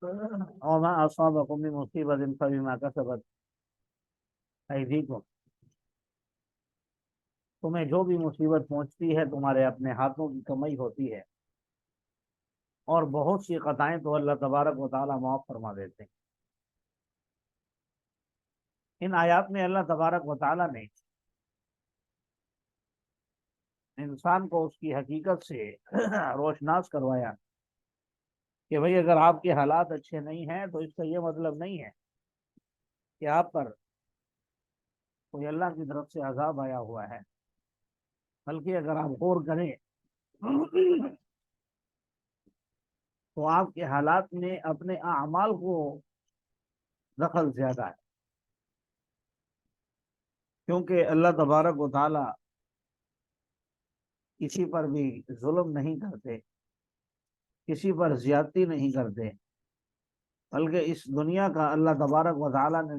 और मा असाबकुम मिन मुसीबतिन फबिमा कसबत अयदीकुम, तुम्हें जो भी मुसीबत पहुंचती है तुम्हारे अपने हाथों की कमाई होती है। और बहुत सी कताएं तो अल्लाह तबारक व तआला माफ फरमा देते हैं। इन आयात में अल्लाह तबारक व तआला ने इंसान को उसकी हकीकत से रोशनास करवाया कि भाई अगर आपके हालात अच्छे नहीं हैं तो इसका ये मतलब नहीं है कि आप पर कोई अल्लाह की तरफ से अजाब आया हुआ है। बल्कि अगर आप गौर करें तो आपके हालात में अपने अमाल को दखल ज्यादा है, क्योंकि अल्लाह तबारक व तआला किसी पर भी जुल्म नहीं करते, किसी पर ज्यादती नहीं करते। बल्कि इस दुनिया का अल्लाह तबारक व तआला ने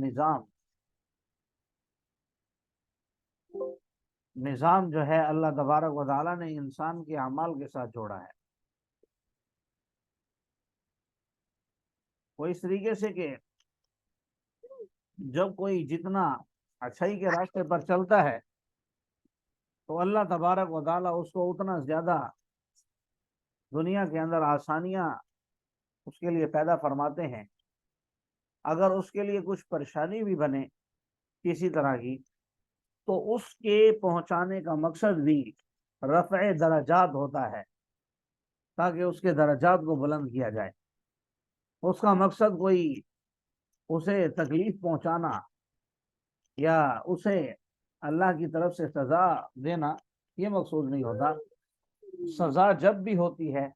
निज़ाम जो है अल्लाह तबारक व तआला ने इंसान के अमाल के साथ जोड़ा है। वो इस तरीके से कि जब कोई जितना अच्छाई के रास्ते पर चलता है तो अल्लाह तबारक व तआला उसको उतना ज्यादा दुनिया के अंदर आसानियां उसके लिए पैदा फरमाते हैं। अगर उसके लिए कुछ परेशानी भी बने किसी तरह की, तो उसके पहुंचाने का मकसद भी रफ़े दरजात होता है, ताकि उसके दरजात को बुलंद किया जाए। उसका मकसद कोई उसे तकलीफ पहुंचाना या उसे अल्लाह की तरफ से सजा देना ये मकसूद नहीं होता। सजा जब भी होती है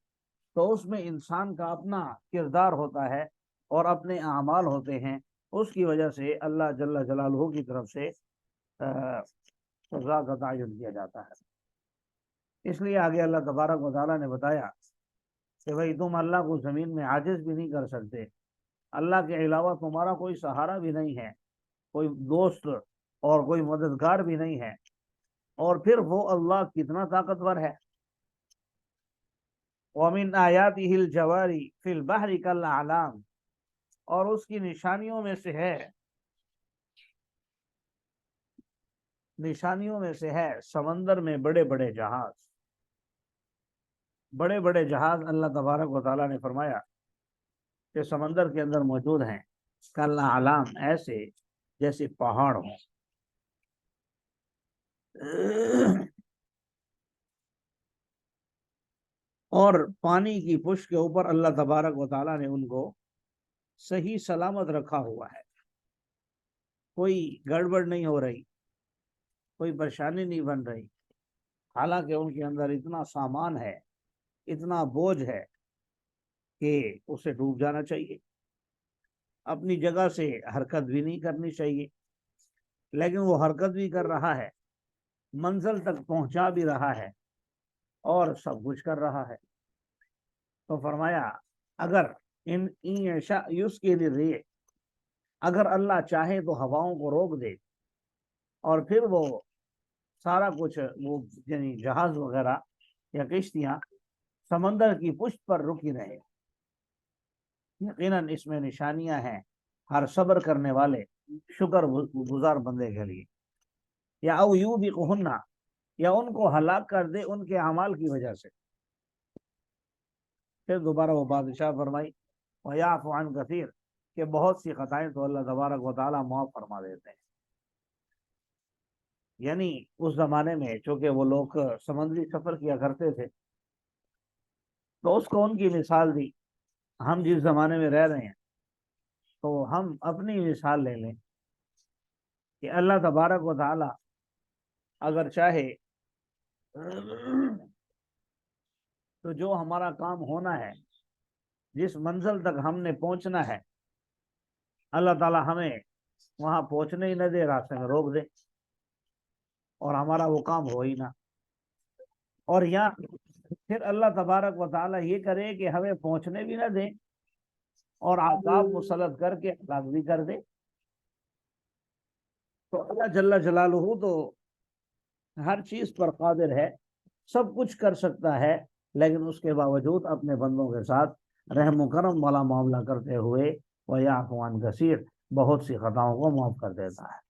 तो उसमें इंसान का अपना किरदार होता है और अपने अमाल होते हैं। उसकी वजह से अल्लाह जल्ल जलालहू की तरफ से सजा का तयन किया जाता है। इसलिए आगे अल्लाह तबारक व तआला ने बताया कि भाई तुम अल्लाह को ज़मीन में आजिज़ भी नहीं कर सकते, अल्लाह के अलावा तुम्हारा कोई सहारा भी नहीं है, कोई दोस्त और कोई मददगार भी नहीं है। और फिर वो अल्लाह कितना ताकतवर है। वमिन आयातिहिल जवारी फिल बहरी कल आलाम, और उसकी निशानियों में से है समंदर में बड़े बड़े जहाज। बड़े बड़े जहाज अल्लाह तबारक व तआला ने फरमाया कि समंदर के अंदर मौजूद हैं, कल आलाम, ऐसे जैसे पहाड़ हों। और पानी की पुष्ट के ऊपर अल्लाह तबारक व तआला ने उनको सही सलामत रखा हुआ है। कोई गड़बड़ नहीं हो रही, कोई परेशानी नहीं बन रही। हालांकि उनके अंदर इतना सामान है, इतना बोझ है कि उसे डूब जाना चाहिए, अपनी जगह से हरकत भी नहीं करनी चाहिए। लेकिन वो हरकत भी कर रहा है, मंजिल तक पहुंचा भी रहा है और सब कुछ कर रहा है। तो फरमाया अगर इन यूस के लिए, अगर अल्लाह चाहे तो हवाओं को रोक दे और फिर वो सारा कुछ वो यानी जहाज वगैरह या किश्तियां समंदर की पुष्ट पर रुकी रहे, यकीनन इसमें निशानियां हैं हर सब्र करने वाले शुक्र गुजार बंदे के लिए। या औ यू भी कहन्ना, या उनको हलाक कर दे उनके अमाल की वजह से। फिर दोबारा वो बादशाह फरमाई वयाफ़ु अन कसीर, कि बहुत सी खताएं तो अल्लाह तबारक व तआला माफ फरमा देते हैं। यानी उस जमाने में चूंकि वो लोग समुद्री सफर किया करते थे तो उसको उनकी मिसाल दी। हम जिस जमाने में रह रहे हैं तो हम अपनी मिसाल ले लें कि अल्लाह तबारक व तआला अगर चाहे तो जो हमारा काम होना है, जिस मंजिल तक हमने पहुंचना है, अल्लाह ताला हमें वहां पहुंचने ही न दे, रास्ते में रोक दे और हमारा वो काम हो ही ना। और यहाँ फिर अल्लाह तबारक व तआला ये करे कि हमें पहुंचने भी ना दे और आज़ाब मुसल्लत करके हलाक भी कर दे। तो अल्लाह जल्ल जलालहू तो हर चीज पर कादिर है, सब कुछ कर सकता है, लेकिन उसके बावजूद अपने बंदों के साथ رحم و کرم والا معاملہ کرتے ہوئے وَيَعْفُو عَنْ كَثِيرٍ بہت سی خطاؤں کو معاف کر دیتا ہے۔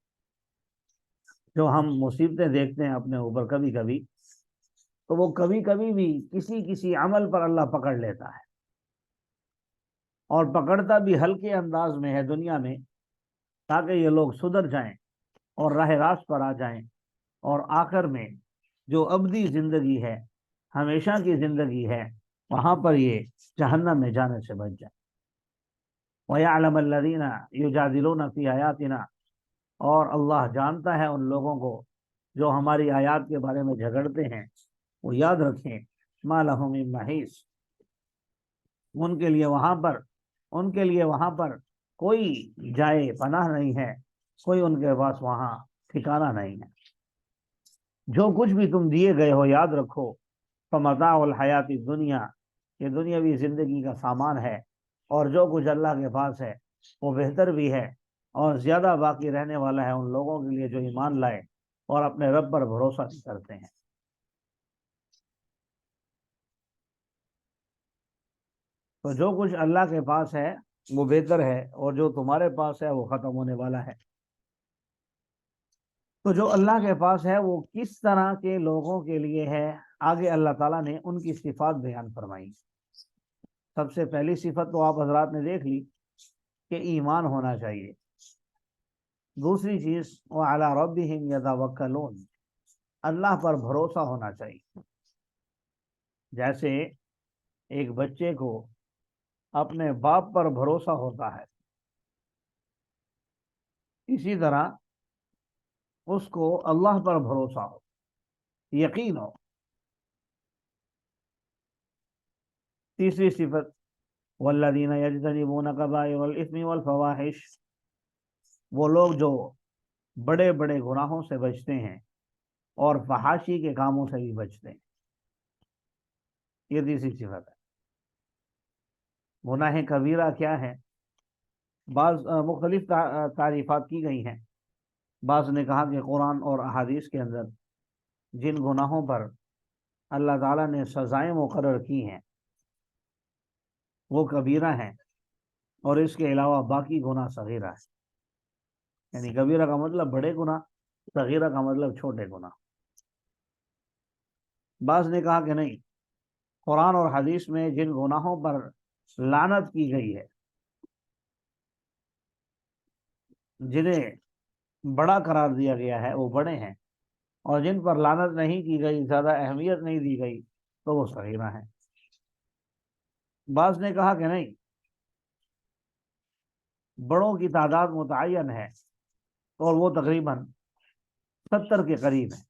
جو ہم مصیبتیں دیکھتے ہیں اپنے اوپر کبھی کبھی، تو وہ کبھی کبھی بھی کسی عمل پر اللہ پکڑ لیتا ہے، اور پکڑتا بھی ہلکے انداز میں ہے دنیا میں، تاکہ یہ لوگ سدھر جائیں اور راہ راست پر آ جائیں، اور آخر میں جو ابدی زندگی ہے، ہمیشہ کی زندگی ہے، وہاں پر یہ جہنم میں جانے سے بچ جائیں۔ وَيَعْلَمَ الَّذِينَ يُجَادِلُونَ فِي آيَاتِنَا، اور اللہ جانتا ہے ان لوگوں کو جو ہماری آیات کے بارے میں جھگڑتے ہیں، وہ یاد رکھیں مَا لَهُم مِّن مَّحِيصٍ، ان کے لیے وہاں پر کوئی جائے پناہ نہیں ہے، کوئی ان کے پاس وہاں ٹھکانہ نہیں ہے۔ جو کچھ بھی تم دیے گئے ہو یاد رکھو، فَمَتَاعُ الْحَيَاةِ الدُّنْيَا، یہ دنیاوی زندگی کا سامان ہے، اور جو کچھ اللہ کے پاس ہے وہ بہتر بھی ہے اور زیادہ باقی رہنے والا ہے ان لوگوں کے لیے جو ایمان لائے اور اپنے رب پر بھروسہ کرتے ہیں۔ تو جو کچھ اللہ کے پاس ہے وہ بہتر ہے، اور جو تمہارے پاس ہے وہ ختم ہونے والا ہے۔ تو جو اللہ کے پاس ہے وہ کس طرح کے لوگوں کے لیے ہے، آگے اللہ تعالیٰ نے ان کی صفات بیان فرمائی۔ سب سے پہلی صفت تو آپ حضرات نے دیکھ لی کہ ایمان ہونا چاہیے۔ دوسری چیز وَعَلَىٰ رَبِّهِمْ يَتَوَكَّلُونَ، اللہ پر بھروسہ ہونا چاہیے۔ جیسے ایک بچے کو اپنے باپ پر بھروسہ ہوتا ہے، اسی طرح اس کو اللہ پر بھروسہ ہو، یقین ہو۔ تیسری صفت وَالَّذِينَ يَجْتَنِبُونَ كَبَائِرَ الْإِثْمِ وَالْفَوَاحِشِ، وہ لوگ جو بڑے بڑے گناہوں سے بچتے ہیں اور فحاشی کے کاموں سے بھی بچتے ہیں، یہ تیسری صفت ہے۔ گناہ کبیرہ کیا ہے؟ بعض مختلف تعریفات کی گئی ہیں۔ بعض نے کہا کہ قرآن اور احادیث کے اندر جن گناہوں پر اللہ تعالیٰ نے سزائیں مقرر کی ہیں وہ کبیرہ ہیں، اور اس کے علاوہ باقی گناہ صغیرہ ہے۔ یعنی کبیرہ کا مطلب بڑے گناہ، صغیرہ کا مطلب چھوٹے گناہ۔ بعض نے کہا کہ نہیں، قرآن اور حدیث میں جن گناہوں پر لعنت کی گئی ہے، جنہیں بڑا قرار دیا گیا ہے، وہ بڑے ہیں، اور جن پر لعنت نہیں کی گئی، زیادہ اہمیت نہیں دی گئی، تو وہ صغیرہ ہیں۔ بعض نے کہا کہ نہیں، بڑوں کی تعداد متعین ہے اور وہ تقریباً 70 کے قریب ہے۔